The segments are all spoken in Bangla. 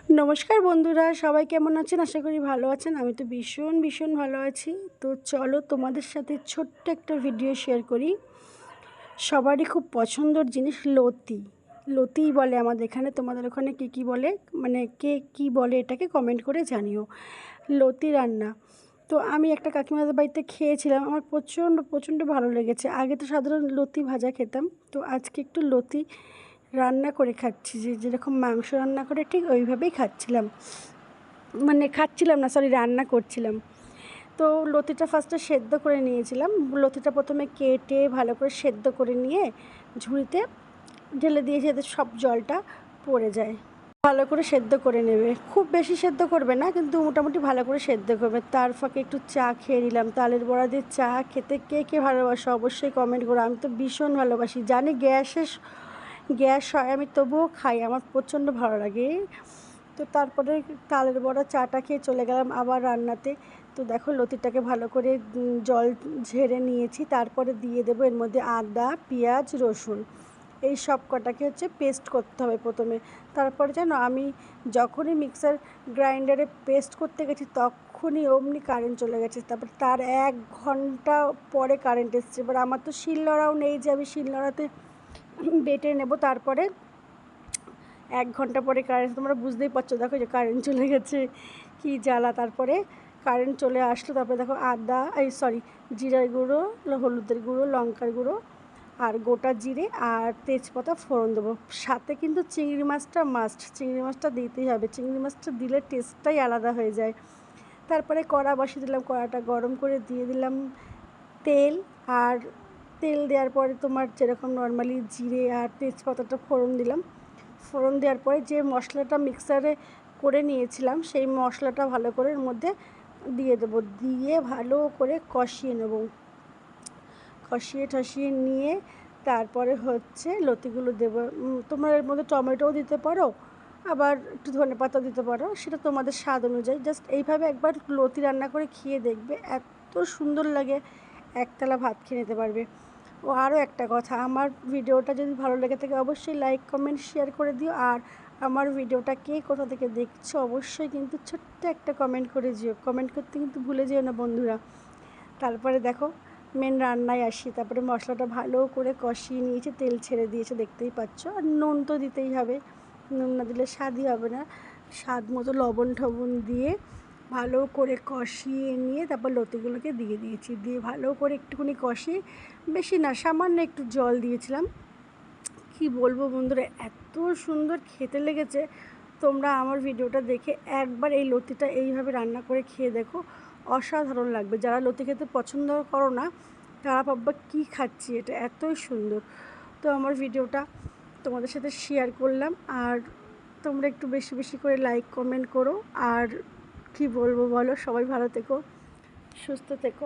নমস্কার বন্ধুরা, সবাই কেমন আছেন? আশা করি ভালো আছেন। আমি তো ভীষণ ভালো আছি। তো চলো তোমাদের সাথে ছোট্ট একটা ভিডিও শেয়ার করি। সবারই খুব পছন্দর জিনিস লতি। লতিই বলে আমাদের এখানে, তোমাদের ওখানে কী বলে, মানে কে কী বলে এটাকে কমেন্ট করে জানিও। লতি রান্না তো আমি একটা কাকিমাদের বাড়িতে খেয়েছিলাম, আমার প্রচণ্ড ভালো লেগেছে। আগে তো সাধারণ লতি ভাজা খেতাম, তো আজকে একটু লতি রান্না করে খাচ্ছি, যেরকম মাংস রান্না করে ঠিক ওইভাবেই খাচ্ছিলাম, মানে খাচ্ছিলাম না, সরি, রান্না করছিলাম। তো লতিটা ফার্স্টে সেদ্ধ করে নিয়েছিলাম। লতিটা প্রথমে কেটে ভালো করে সেদ্ধ করে নিয়ে ঝুড়িতে ঢেলে দিয়েছি যাতে সব জলটা পড়ে যায়। ভালো করে সেদ্ধ করে নেবে, খুব বেশি সেদ্ধ করবে না, কিন্তু মোটামুটি ভালো করে সেদ্ধ করবে। তার ফাঁকে একটু চা খেয়ে নিলাম। তালের বড়া দিয়ে চা খেতে কে কে ভালোবাসো অবশ্যই কমেন্ট করো। আমি তো ভীষণ ভালোবাসি, জানি গ্যাস হয়, আমি তবুও খাই, আমার প্রচণ্ড ভালো লাগে। তো তারপরে তালের বড়া চাটা খেয়ে চলে গেলাম আবার রান্নাতে। তো দেখো লতিটাকে ভালো করে জল ঝেড়ে নিয়েছি, তারপরে দিয়ে দেবো এর মধ্যে আদা, পেঁয়াজ, রসুন, এই সব কটাকে পেস্ট করতে হবে প্রথমে। তারপরে জানো, আমি যখনই মিক্সার গ্রাইন্ডারে পেস্ট করতে গেছি তখনই অমনি কারেন্ট চলে গেছে। তারপর তার 1 ঘন্টা পরে কারেন্ট এসছে। এবার আমার তো শিলনোড়াও নেই যে আমি শিলনোড়াতে বেটে নেব। তারপরে 1 ঘন্টা পরে কারেন্ট, তোমরা বুঝতেই পারছো, দেখো যে কারেন্ট চলে গেছে, কি জ্বালা। তারপরে কারেন্ট চলে আসলো, তারপরে দেখো জিরার গুঁড়ো, হলুদের গুঁড়ো, লঙ্কার গুঁড়ো আর গোটা জিরে আর তেজপাতা ফোড়ন দেবো। সাথে কিন্তু চিংড়ি মাছটা মাস্ট, চিংড়ি মাছটা দিতেই হবে, চিংড়ি মাছটা দিলে টেস্টটাই আলাদা হয়ে যায়। তারপরে কড়া বসিয়ে দিলাম, কড়াটা গরম করে দিয়ে দিলাম তেল। আর তেল দেওয়ার পরে তোমার যেরকম নর্মালি জিরে আর তেজপাতাটা ফোড়ন দিলাম। ফোড়ন দেওয়ার পরে যে মশলাটা মিক্সারে করে নিয়েছিলাম সেই মশলাটা ভালো করে এর মধ্যে দিয়ে দেবো, দিয়ে ভালো করে কষিয়ে নেব। কষিয়ে নিয়ে তারপরে লতিগুলো দেবো। তোমরা এর মধ্যে টমেটোও দিতে পারো, আবার একটু ধনেপাতাও দিতে পারো, সেটা তোমাদের স্বাদ অনুযায়ী। জাস্ট এইভাবে একবার লতি রান্না করে খেয়ে দেখবে, এত সুন্দর লাগে, একতলা ভাত খেয়ে নিতে পারবে। ও আরও একটা কথা, আমার ভিডিওটা যদি ভালো লেগে থাকে অবশ্যই লাইক, কমেন্ট, শেয়ার করে দিও। আর আমার ভিডিওটা কে কোথা থেকে দেখছো অবশ্যই কিন্তু ছোট্ট একটা কমেন্ট করে যেও, কমেন্ট করতে কিন্তু ভুলে যেও না বন্ধুরা। তারপরে দেখো মেন রান্নায় আসি। তারপরে মশলাটা ভালো করে কষিয়ে নিয়েছে, তেল ছেড়ে দিয়েছে, দেখতেই পাচ্ছ। আর নুন তো দিতেই হবে, নুন না দিলে স্বাদই হবে না। স্বাদ মতো লবণ ঠবণ দিয়ে ভালো করে কষিয়ে নিয়ে তারপর লতিগুলোকে দিয়ে দিয়েছি, দিয়ে ভালো করে একটুখানি কষিয়ে, বেশি না, সামান্য একটু জল দিয়েছিলাম। কি বলবো বন্ধুরা, এত সুন্দর খেতে লেগেছে। তোমরা আমার ভিডিওটা দেখে একবার এই লতিটা এইভাবে রান্না করে খেয়ে দেখো, অসাধারণ লাগবে। যারা লতি খেতে পছন্দ করো না তারা ভাববা কী খাচ্ছি, এটা এতই সুন্দর। তো আমার ভিডিওটা তোমাদের সাথে শেয়ার করলাম। আর তোমরা একটু বেশি বেশি করে লাইক, কমেন্ট করো। আর কি বলবো বলো, সবাই ভালো থেকো, সুস্থ থেকো।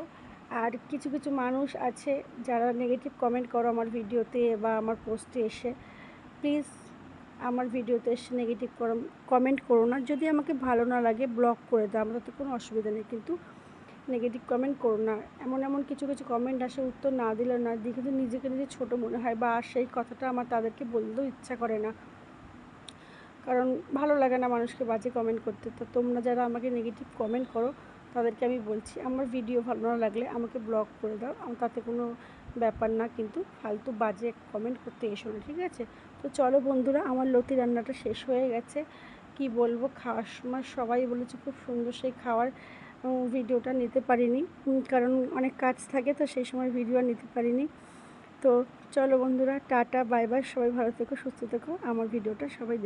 আর কিছু কিছু মানুষ আছে যারা নেগেটিভ কমেন্ট করো আমার ভিডিওতে বা আমার পোস্টে এসে, প্লিজ আমার ভিডিওতে এসে নেগেটিভ কমেন্ট করো না। যদি আমাকে ভালো না লাগে ব্লক করে দাও, আমার তো কোনো অসুবিধা নেই, কিন্তু নেগেটিভ কমেন্ট করো না। এমন কিছু কমেন্ট আসে, উত্তর না দিলে না দিয়ে কিন্তু নিজেকে ছোটো মনে হয়, বা সেই কথাটা আমার তাদেরকে বলতেও ইচ্ছা করে না, কারণ ভালো লাগে না মানুষকে বাজে কমেন্ট করতে। তো তোমরা যারা আমাকে নেগেটিভ কমেন্ট করো তাদেরকে আমি বলছি, আমার ভিডিও ভালো না লাগলে আমাকে ব্লক করে দাও, তাতে কোনো ব্যাপার না, কিন্তু ফালতু বাজে কমেন্ট করতে এসো না, ঠিক আছে? তো চলো বন্ধুরা, আমার লতি রান্নাটা শেষ হয়ে গেছে। কি বলবো, খাওয়ার সময় সবাই বলেছে খুব সুন্দর, সেই খাওয়ার ভিডিওটা নিতে পারিনি, কারণ অনেক কাজ থাকে, তো সেই সময় ভিডিও নিতে পারিনি। তো চলো বন্ধুরা, টাটা, বাই বাই, সবাই ভালো থেকো, সুস্থ থেকো, আমার ভিডিওটা সবাই